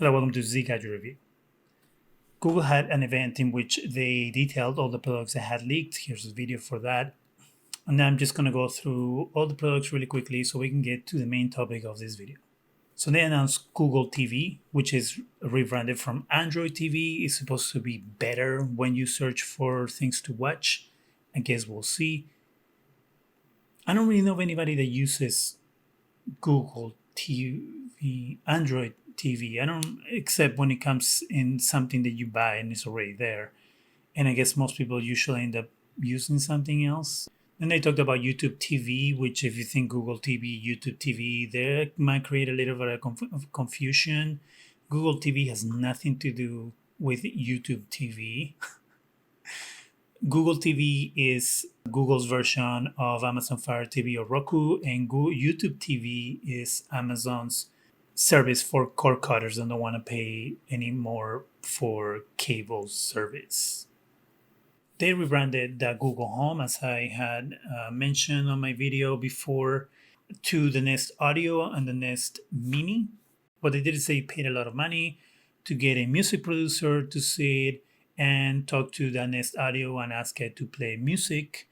Hello, welcome to Z Gadget Review. Google had an event in which they detailed all the products that had leaked. Here's a video for that. And now I'm just going to go through all the products really quickly so we can get to the main topic of this video. So they announced Google TV, which is rebranded from Android TV. It's supposed to be better when you search for things to watch. I guess we'll see. I don't really know of anybody that uses Google TV, Android TV. I don't, except when it comes in something that you buy and it's already there. And I guess most people usually end up using something else. Then they talked about YouTube TV, which if you think Google TV, YouTube TV, there might create a little bit of confusion. Google TV has nothing to do with YouTube TV. Google TV is Google's version of Amazon Fire TV or Roku, and YouTube TV is Amazon's service for cord cutters that don't want to pay any more for cable service. They rebranded the Google Home, as I had mentioned on my video before, to the Nest Audio and the Nest Mini. But they did say paid a lot of money to get a music producer to sit and talk to the Nest Audio and ask it to play music.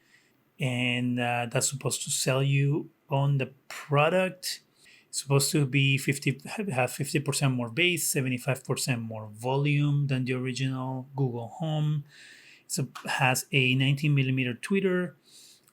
And that's supposed to sell you on the product. It's supposed to be have 50% more bass, 75% more volume than the original Google Home. It has a 19mm tweeter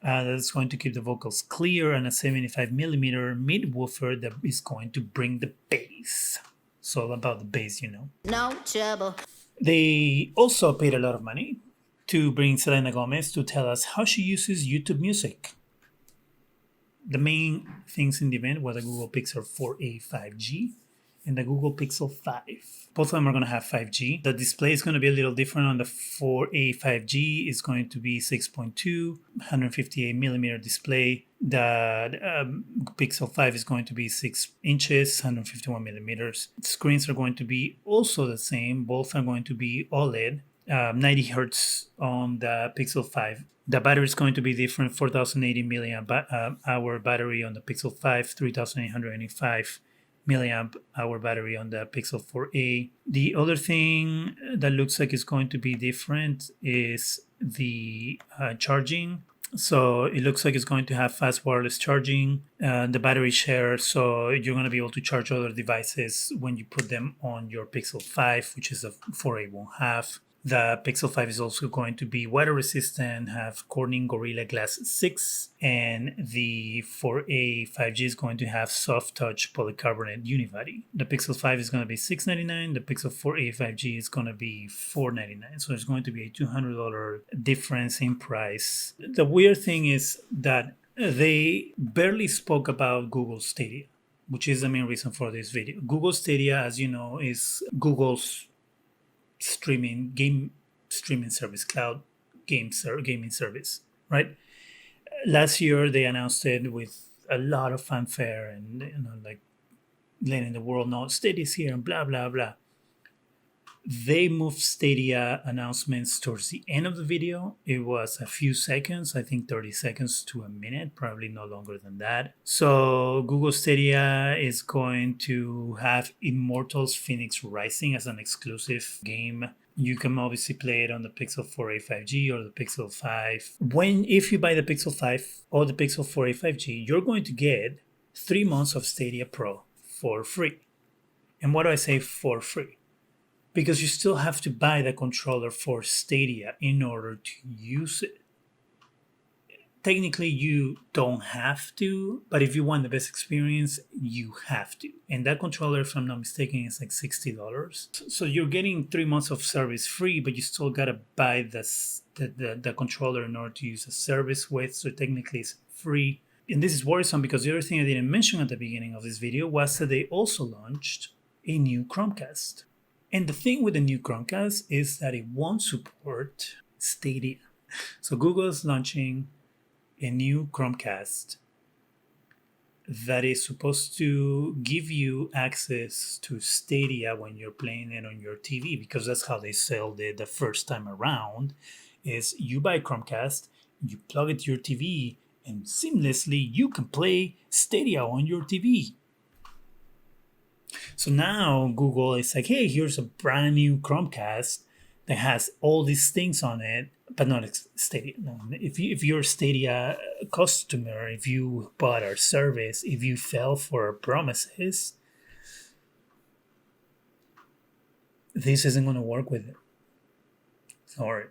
that's going to keep the vocals clear, and a 75mm mid woofer that is going to bring the bass. It's all about the bass, you know. No trouble. They also paid a lot of money to bring Selena Gomez to tell us how she uses YouTube Music. The main things in the event were the Google Pixel 4a 5G and the Google Pixel 5. Both of them are going to have 5G. The display is going to be a little different on the 4a 5G. It's going to be 6.2, 158mm display. The Pixel 5 is going to be 6 inches, 151mm. Screens are going to be also the same. Both are going to be OLED. 90 hertz on the Pixel 5. The battery is going to be different, 4,080 milliamp hour battery on the Pixel 5, 3,885 milliamp hour battery on the Pixel 4a. The other thing that looks like it's going to be different is the charging. So it looks like it's going to have fast wireless charging, the battery share, so you're going to be able to charge other devices when you put them on your Pixel 5, which is a 4a won't have. The Pixel 5 is also going to be water resistant, have Corning Gorilla Glass 6, and the 4a 5G is going to have soft touch polycarbonate unibody. The Pixel 5 is going to be $699, the Pixel 4a 5G is going to be $499, so there's going to be a $200 difference in price. The weird thing is that they barely spoke about Google Stadia, which is the main reason for this video. Google Stadia, as you know, is Google's game streaming service, cloud gaming service, right? Last year they announced it with a lot of fanfare and like letting the world know Stadia's here and blah blah blah. They moved Stadia announcements towards the end of the video. It was a few seconds, I think 30 seconds to a minute, probably no longer than that. So Google Stadia is going to have Immortals Phoenix Rising as an exclusive game. You can obviously play it on the Pixel 4a 5G or the Pixel 5. If you buy the Pixel 5 or the Pixel 4a 5G, you're going to get 3 months of Stadia Pro for free. And what do I say for free? Because you still have to buy the controller for Stadia in order to use it. Technically, you don't have to, but if you want the best experience, you have to. And that controller, if I'm not mistaken, is like $60. So you're getting 3 months of service free, but you still gotta buy the controller in order to use the service with. So technically, it's free. And this is worrisome because the other thing I didn't mention at the beginning of this video was that they also launched a new Chromecast. And the thing with the new Chromecast is that it won't support Stadia. So Google is launching a new Chromecast that is supposed to give you access to Stadia when you're playing it on your TV, because that's how they sold it the first time around, is you buy Chromecast, you plug it to your TV, and seamlessly you can play Stadia on your TV. So now Google is like, hey, here's a brand new Chromecast that has all these things on it, but not Stadia. No. If you're a Stadia customer, if you bought our service, if you fell for our promises, this isn't going to work with it. Sorry.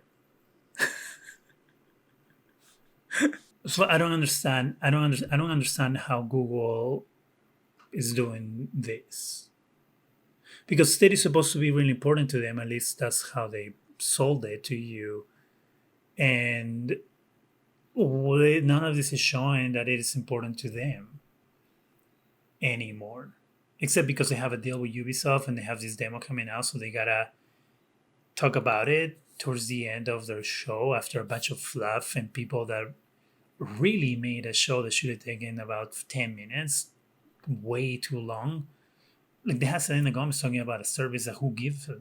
So I don't understand. I don't understand how Google is doing this, because Stadia is supposed to be really important to them. At least that's how they sold it to you, and none of this is showing that it is important to them anymore, except because they have a deal with Ubisoft and they have this demo coming out, so they gotta talk about it towards the end of their show after a bunch of fluff and people that really made a show that should have taken about 10 minutes, way too long. Like they had Selena Gomez talking about a service that who gives a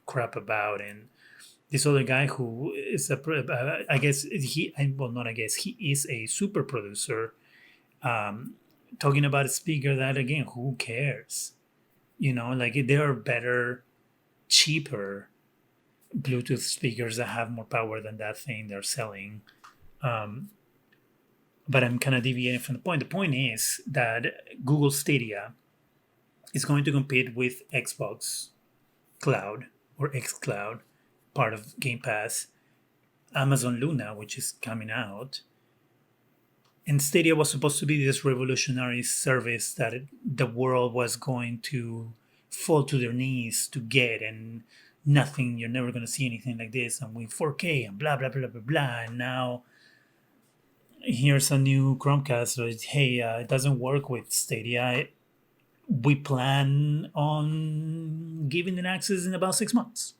crap about, and this other guy who is I guess well, not I guess, he is a super producer, um, talking about a speaker that, again, who cares? Like there are better, cheaper Bluetooth speakers that have more power than that thing they're selling. Um, but I'm kind of deviating from the point. The point is that Google Stadia is going to compete with Xbox Cloud or xCloud, part of Game Pass, Amazon Luna, which is coming out. And Stadia was supposed to be this revolutionary service that the world was going to fall to their knees to get, and nothing, you're never going to see anything like this, and with 4K and blah, blah, blah, blah, blah. And now here's a new Chromecast. So hey, it doesn't work with Stadia. We plan on giving it access in about 6 months.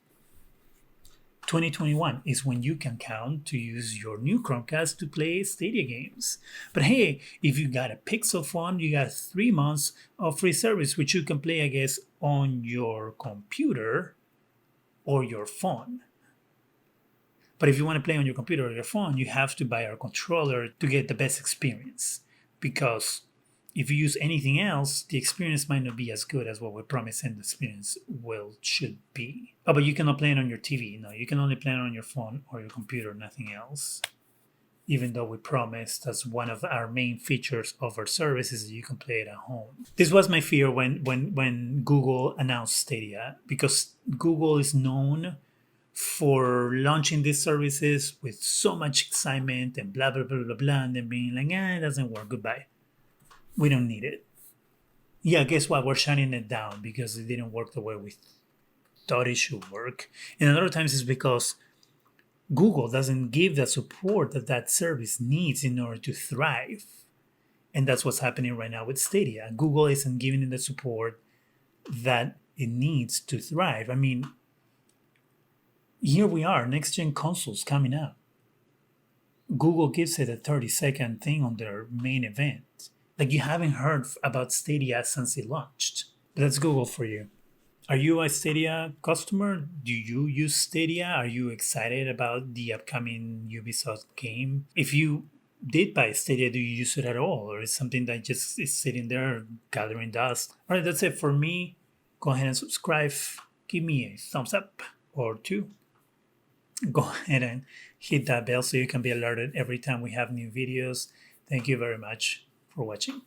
2021 is when you can count to use your new Chromecast to play Stadia games. But hey, if you got a Pixel phone, you got 3 months of free service, which you can play, I guess, on your computer or your phone. But if you want to play on your computer or your phone, you have to buy our controller to get the best experience. Because if you use anything else, the experience might not be as good as what we promise and the experience should be. Oh, but you cannot play it on your TV. No, you can only play it on your phone or your computer, nothing else. Even though we promised as one of our main features of our service is that you can play it at home. This was my fear when Google announced Stadia, because Google is known for launching these services with so much excitement and blah blah blah blah blah, and then being like, it doesn't work, goodbye. We don't need it. Yeah, guess what? We're shutting it down because it didn't work the way we thought it should work. And a lot of times it's because Google doesn't give the support that that service needs in order to thrive. And that's what's happening right now with Stadia. Google isn't giving it the support that it needs to thrive. I mean, here we are, next gen consoles coming out. Google gives it a 30-second thing on their main event. Like, you haven't heard about Stadia since it launched. But that's Google for you. Are you a Stadia customer? Do you use Stadia? Are you excited about the upcoming Ubisoft game? If you did buy Stadia, do you use it at all? Or is something that just is sitting there gathering dust? All right, that's it for me. Go ahead and subscribe. Give me a thumbs up or two. Go ahead and hit that bell so you can be alerted every time we have new videos. Thank you very much for watching.